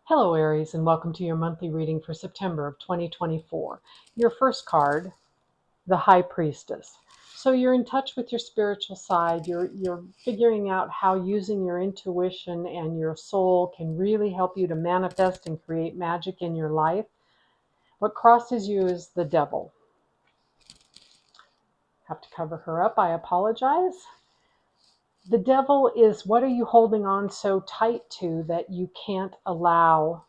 Hello, Aries, and welcome to your monthly reading for September of 2024. Your first card, the High Priestess. So you're in touch with your spiritual side. You're figuring out how using your intuition and your soul can really help you to manifest and create magic in your life. What crosses you is the devil. Have to cover her up. I apologize. The devil is, what are you holding on so tight to that you can't allow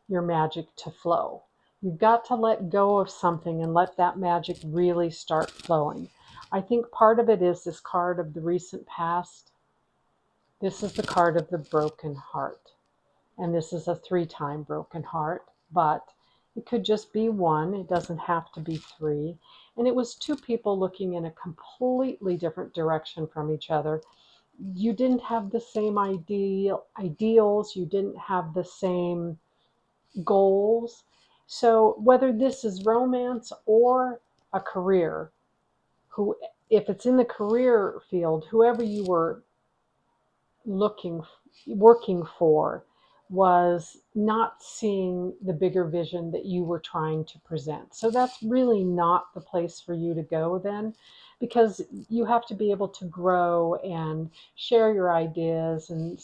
your magic to flow? You've got to let go of something and let that magic really start flowing. I think part of it is this card of the recent past. This is the card of the broken heart. And this is a 3-time broken heart, but it could just be one. It doesn't have to be 3. And it was 2 people looking in a completely different direction from each other. You didn't have the same ideals. You didn't have the same goals. So whether this is romance or a career, who, if it's in the career field, whoever you were looking working for was not seeing the bigger vision that you were trying to present. So that's really not the place for you to go then, because you have to be able to grow and share your ideas and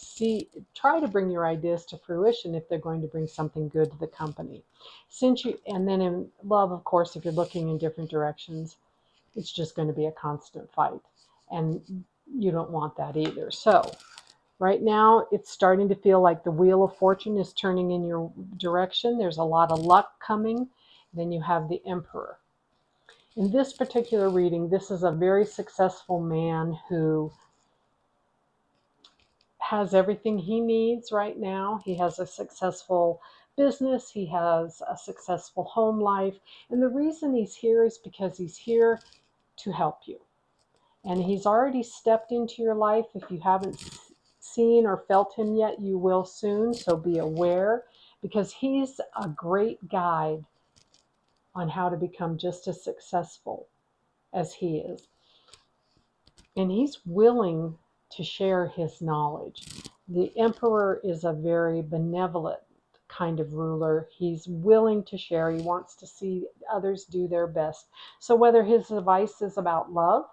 try to bring your ideas to fruition if they're going to bring something good to the company. And then in love, of course, if you're looking in different directions, it's just going to be a constant fight, and you don't want that either. So right now, it's starting to feel like the wheel of fortune is turning in your direction. There's a lot of luck coming. Then you have the Emperor. In this particular reading, this is a very successful man who has everything he needs right now. He has a successful business. He has a successful home life. And the reason he's here is because he's here to help you. And he's already stepped into your life. If you haven't seen or felt him yet, you will soon. So be aware, because he's a great guide on how to become just as successful as he is. And he's willing to share his knowledge. The Emperor is a very benevolent kind of ruler. He's willing to share. He wants to see others do their best. So whether his advice is about love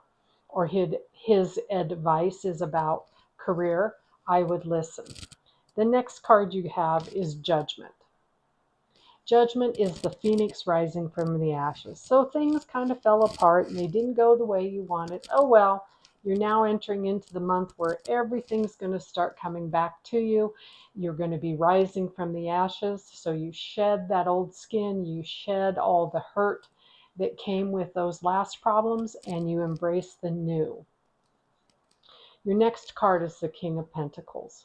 or his advice is about career, I would listen. The next card you have is Judgment. Judgment is the phoenix rising from the ashes. So things kind of fell apart and they didn't go the way you wanted. Oh well, you're now entering into the month where everything's going to start coming back to you. You're going to be rising from the ashes. So you shed that old skin, you shed all the hurt that came with those last problems, and you embrace the new. Your next card is the King of Pentacles.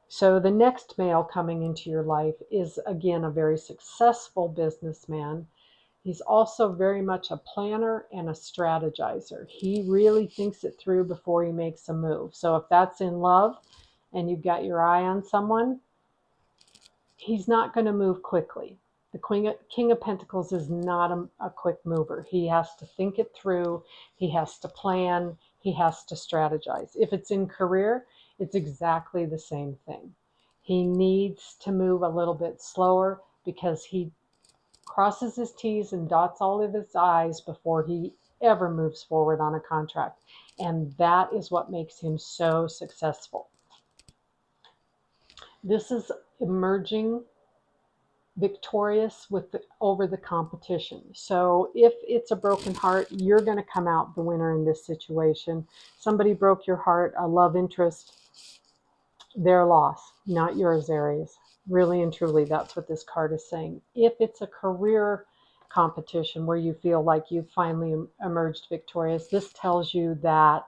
So the next male coming into your life is, again, a very successful businessman. He's also very much a planner and a strategizer. He really thinks it through before he makes a move. So if that's in love and you've got your eye on someone, he's not going to move quickly. The King of Pentacles is not a quick mover. He has to think it through. He has to plan. He has to strategize. If it's in career, it's exactly the same thing. He needs to move a little bit slower because he crosses his T's and dots all of his I's before he ever moves forward on a contract. And that is what makes him so successful. This is emerging victorious over the competition. So if it's a broken heart, you're going to come out the winner in this situation. Somebody broke your heart, a love interest, their loss, not yours, Aries. Really and truly, that's what this card is saying. If it's a career competition where you feel like you finally emerged victorious, this tells you that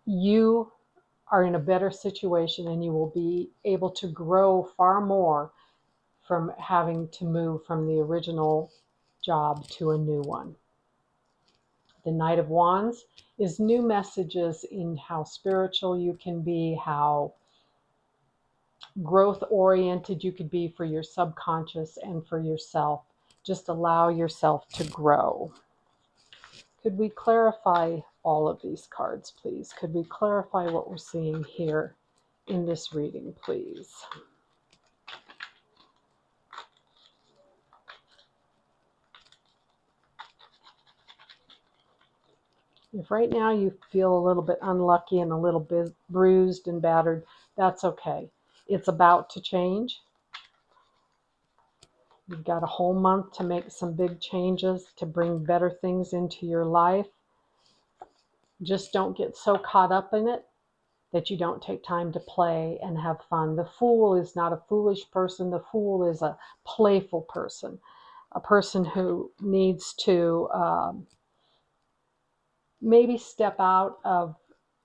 you are in a better situation and you will be able to grow far more from having to move from the original job to a new one. The Knight of Wands is new messages in how spiritual you can be, how growth oriented you could be for your subconscious and for yourself. Just allow yourself to grow. Could we clarify all of these cards, please? Could we clarify what we're seeing here in this reading, please? If right now you feel a little bit unlucky and a little bit bruised and battered, that's okay. It's about to change. You've got a whole month to make some big changes to bring better things into your life. Just don't get so caught up in it that you don't take time to play and have fun. The fool is not a foolish person. The fool is a playful person, a person who needs to maybe step out of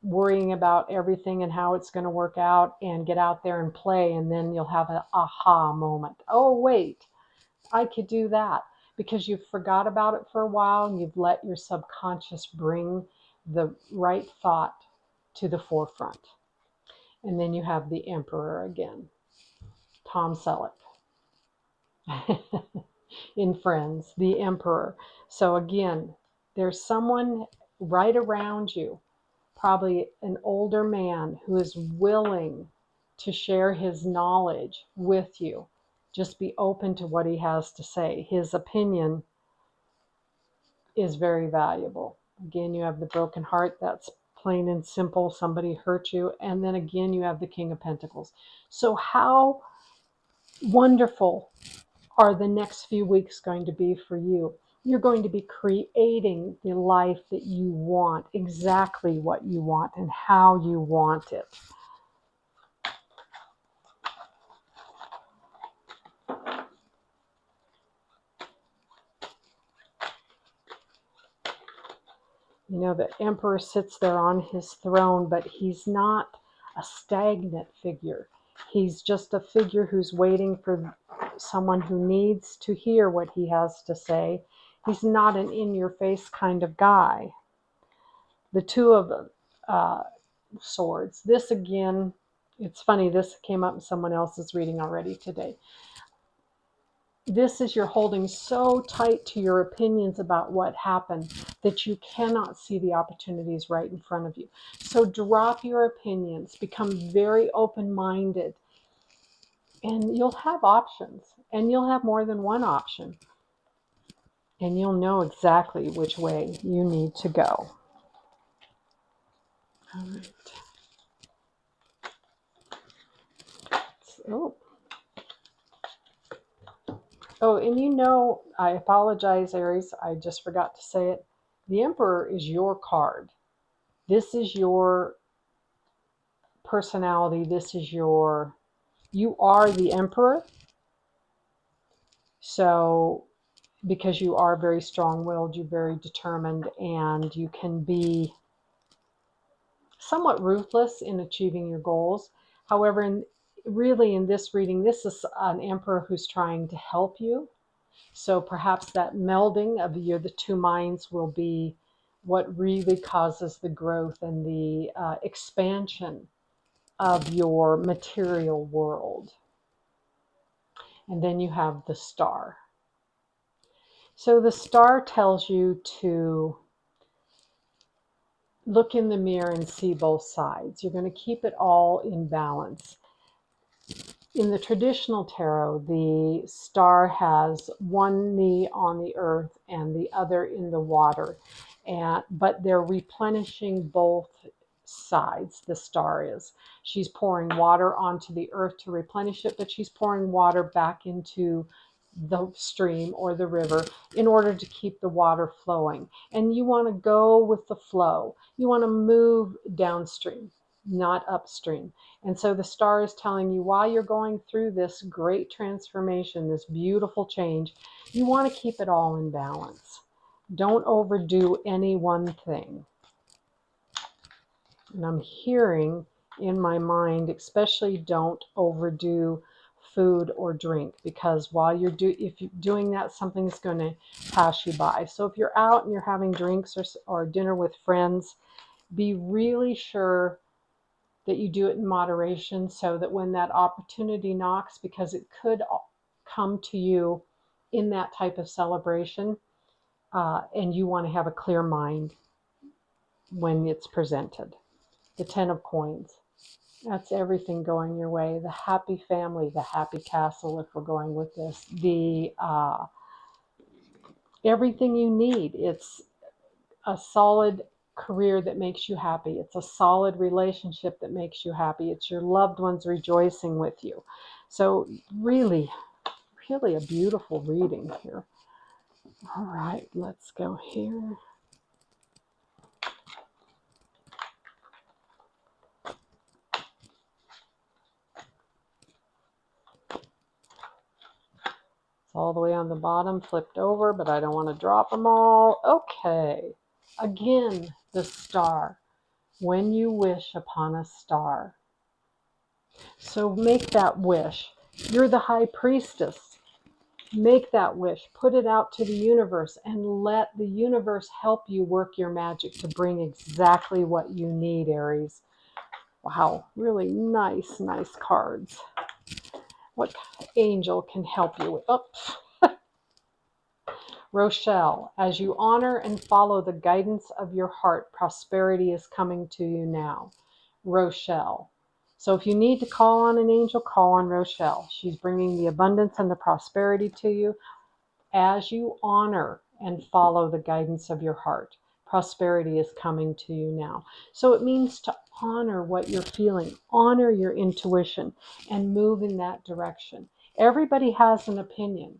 worrying about everything and how it's going to work out and get out there and play, and then you'll have an aha moment. Oh, wait, I could do that, because you've forgot about it for a while and you've let your subconscious bring the right thought to the forefront. And then you have the Emperor again, Tom Selleck in Friends, the Emperor. So again, there's someone right around you, probably an older man, who is willing to share his knowledge with you. Just be open to what he has to say. His opinion is very valuable. Again, you have the broken heart. That's plain and simple. Somebody hurt you. And then again, you have the King of Pentacles. So how wonderful are the next few weeks going to be for you? You're going to be creating the life that you want, exactly what you want and how you want it. You know, the Emperor sits there on his throne, but he's not a stagnant figure. He's just a figure who's waiting for someone who needs to hear what he has to say. He's not an in-your-face kind of guy. The Two of Swords. This again, it's funny, this came up in someone else's reading already today. This is you're holding so tight to your opinions about what happened that you cannot see the opportunities right in front of you. So drop your opinions, become very open-minded, and you'll have options, and you'll have more than one option, and you'll know exactly which way you need to go. All right. So, oh, and you know, I apologize, Aries, I just forgot to say it. The Emperor is your card. This is your personality. This is you are the Emperor. So, because you are very strong-willed, you're very determined, and you can be somewhat ruthless in achieving your goals. However, really in this reading, this is an Emperor who's trying to help you. So perhaps that melding of the two minds will be what really causes the growth and the expansion of your material world. And then you have the Star. So the Star tells you to look in the mirror and see both sides. You're going to keep it all in balance. In the traditional tarot, the Star has one knee on the earth and the other in the water, but they're replenishing both sides. The Star is. She's pouring water onto the earth to replenish it, but she's pouring water back into the stream or the river in order to keep the water flowing. And you want to go with the flow. You want to move downstream, not upstream. And so the Star is telling you, while you're going through this great transformation, this beautiful change, you want to keep it all in balance. Don't overdo any one thing. And I'm hearing in my mind, especially don't overdo food or drink, because while if you're doing that, something's going to pass you by. So if you're out and you're having drinks or dinner with friends, be really sure that you do it in moderation, so that when that opportunity knocks, because it could come to you in that type of celebration, and you want to have a clear mind when it's presented. The Ten of Coins. That's everything going your way. The happy family, the happy castle, if we're going with this. The everything you need. It's a solid career that makes you happy. It's a solid relationship that makes you happy. It's your loved ones rejoicing with you. So really, really a beautiful reading here. All right, let's go here. It's all the way on the bottom, flipped over, but I don't want to drop them all. Okay. Again, the star. When you wish upon a star. So make that wish. You're the high priestess. Make that wish. Put it out to the universe and let the universe help you work your magic to bring exactly what you need, Aries. Wow, really nice, nice cards. What angel can help you with? Oh, Rochelle, as you honor and follow the guidance of your heart, prosperity is coming to you now. Rochelle. So if you need to call on an angel, call on Rochelle. She's bringing the abundance and the prosperity to you as you honor and follow the guidance of your heart. Prosperity is coming to you now. So it means to honor what you're feeling, honor your intuition, and move in that direction. Everybody has an opinion.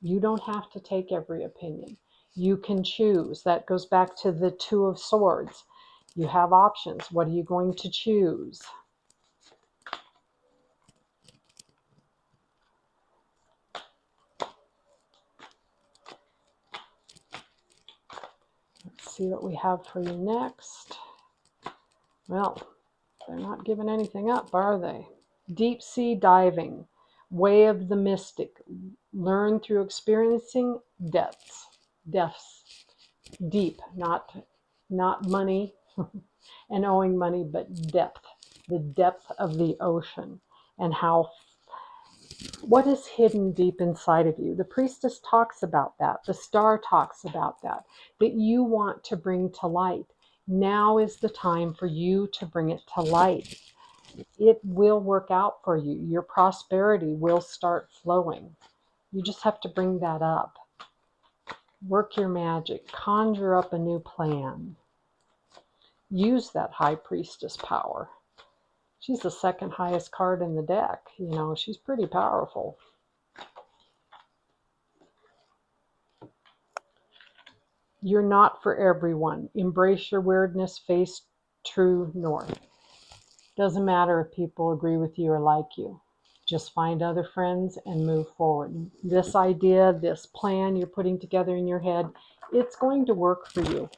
You don't have to take every opinion. You can choose. That goes back to the Two of Swords. You have options. What are you going to choose? Let's see what we have for you next. Well, they're not giving anything up, are they? Deep sea diving, way of the mystic. Learn through experiencing depths. Depths. Deep, not money and owing money, but depth. The depth of the ocean and how what is hidden deep inside of you. The priestess talks about that. The star talks about that you want to bring to light. Now is the time for you to bring it to light. It will work out for you. Your prosperity will start flowing. You just have to bring that up. Work your magic. Conjure up a new plan. Use that high priestess power. She's the second highest card in the deck. You know, she's pretty powerful. You're not for everyone. Embrace your weirdness. Face true north. Doesn't matter if people agree with you or like you. Just find other friends and move forward. This idea, this plan you're putting together in your head, it's going to work for you.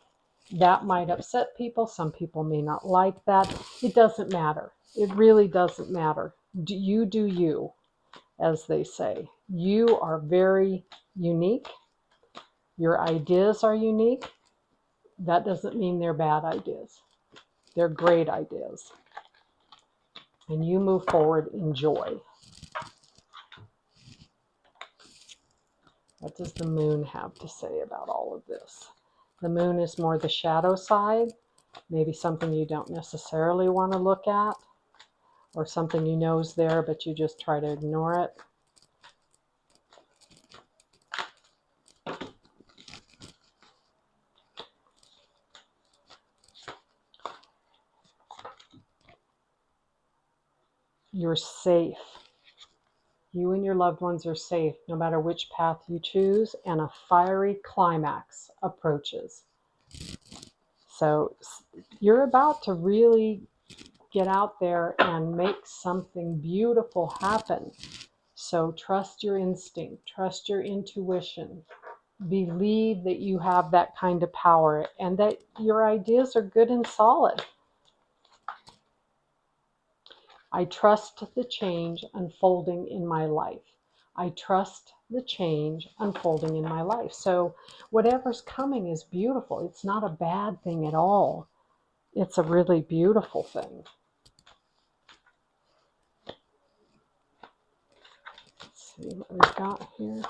That might upset people. Some people may not like that. It doesn't matter. It really doesn't matter. You do you, as they say. You are very unique. Your ideas are unique. That doesn't mean they're bad ideas. They're great ideas. And you move forward in joy. What does the moon have to say about all of this? The moon is more the shadow side, maybe something you don't necessarily want to look at, or something you know is there, but you just try to ignore it. You're safe. You and your loved ones are safe, no matter which path you choose, and a fiery climax approaches. So you're about to really get out there and make something beautiful happen. So trust your instinct, trust your intuition, believe that you have that kind of power and that your ideas are good and solid. I trust the change unfolding in my life. I trust the change unfolding in my life. So whatever's coming is beautiful. It's not a bad thing at all. It's a really beautiful thing. Let's see what we've got here.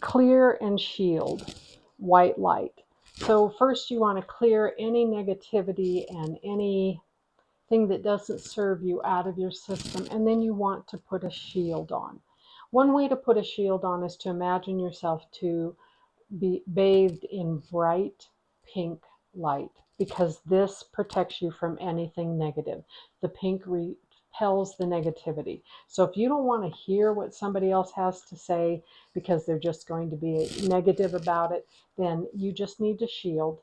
Clear and shield, white light. So first you want to clear any negativity and anything thing that doesn't serve you out of your system, and then you want to put a shield on. One way to put a shield on is to imagine yourself to be bathed in bright pink light, because this protects you from anything negative. The pink repels the negativity. So if you don't want to hear what somebody else has to say because they're just going to be negative about it, then you just need to shield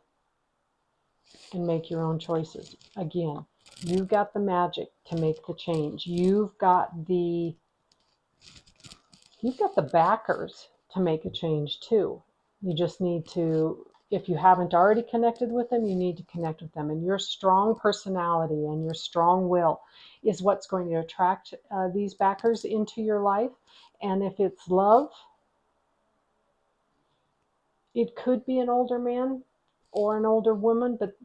and make your own choices. Again, you've got the magic to make the change. You've got the backers to make a change too. You just need to, if you haven't already connected with them, you need to connect with them. And your strong personality and your strong will is what's going to attract these backers into your life. And if it's love, it could be an older man or an older woman, but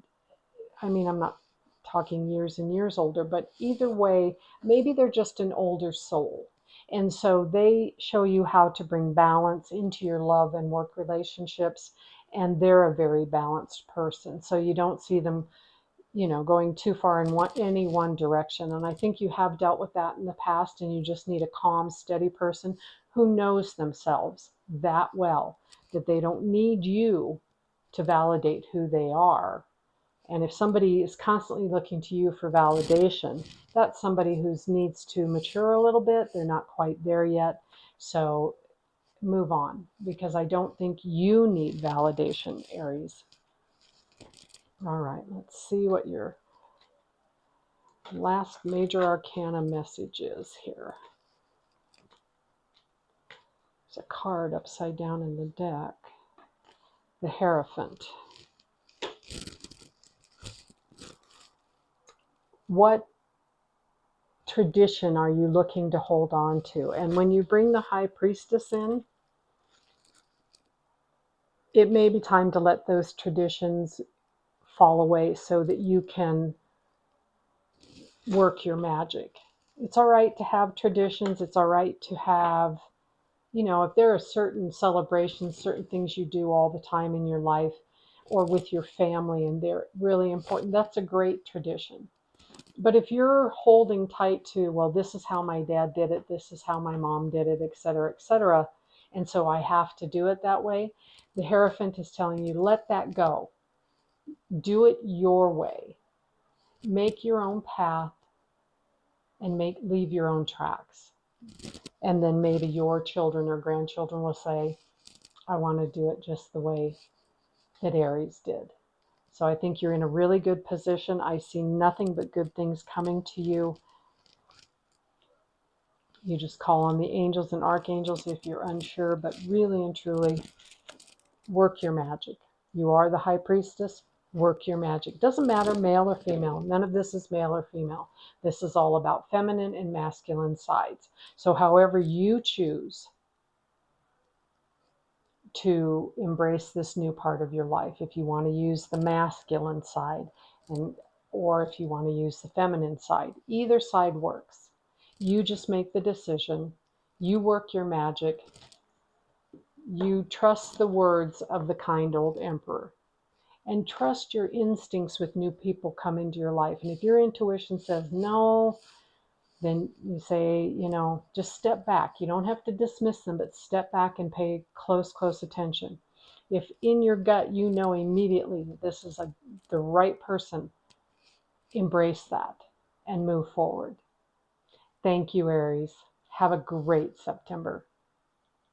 I mean, I'm not talking years and years older, but either way, maybe they're just an older soul. And so they show you how to bring balance into your love and work relationships. And they're a very balanced person. So you don't see them, going too far in any one direction. And I think you have dealt with that in the past, and you just need a calm, steady person who knows themselves that well that they don't need you to validate who they are. And if somebody is constantly looking to you for validation, that's somebody who needs to mature a little bit. They're not quite there yet. So move on, because I don't think you need validation, Aries. All right, let's see what your last major arcana message is here. There's a card upside down in the deck. The Hierophant. What tradition are you looking to hold on to? And when you bring the High Priestess in, it may be time to let those traditions fall away so that you can work your magic. It's all right to have traditions. It's all right to have, if there are certain celebrations, certain things you do all the time in your life or with your family, and they're really important, that's a great tradition. But if you're holding tight to, well, this is how my dad did it, this is how my mom did it, et cetera, and so I have to do it that way, the Hierophant is telling you, let that go. Do it your way. Make your own path and leave your own tracks. And then maybe your children or grandchildren will say, I want to do it just the way that Aries did. So I think you're in a really good position. I see nothing but good things coming to you. You just call on the angels and archangels if you're unsure, but really and truly work your magic. You are the High Priestess. Work your magic. Doesn't matter male or female. None of this is male or female. This is all about feminine and masculine sides. So however you choose to embrace this new part of your life, if you want to use the masculine side, or if you want to use the feminine side, either side works. You just make the decision. You work your magic. You trust the words of the kind old emperor, and trust your instincts with new people come into your life. And if your intuition says no, then you say, just step back. You don't have to dismiss them, but step back and pay close attention. If in your gut you know immediately that this is the right person, embrace that and move forward. Thank you, Aries. Have a great September.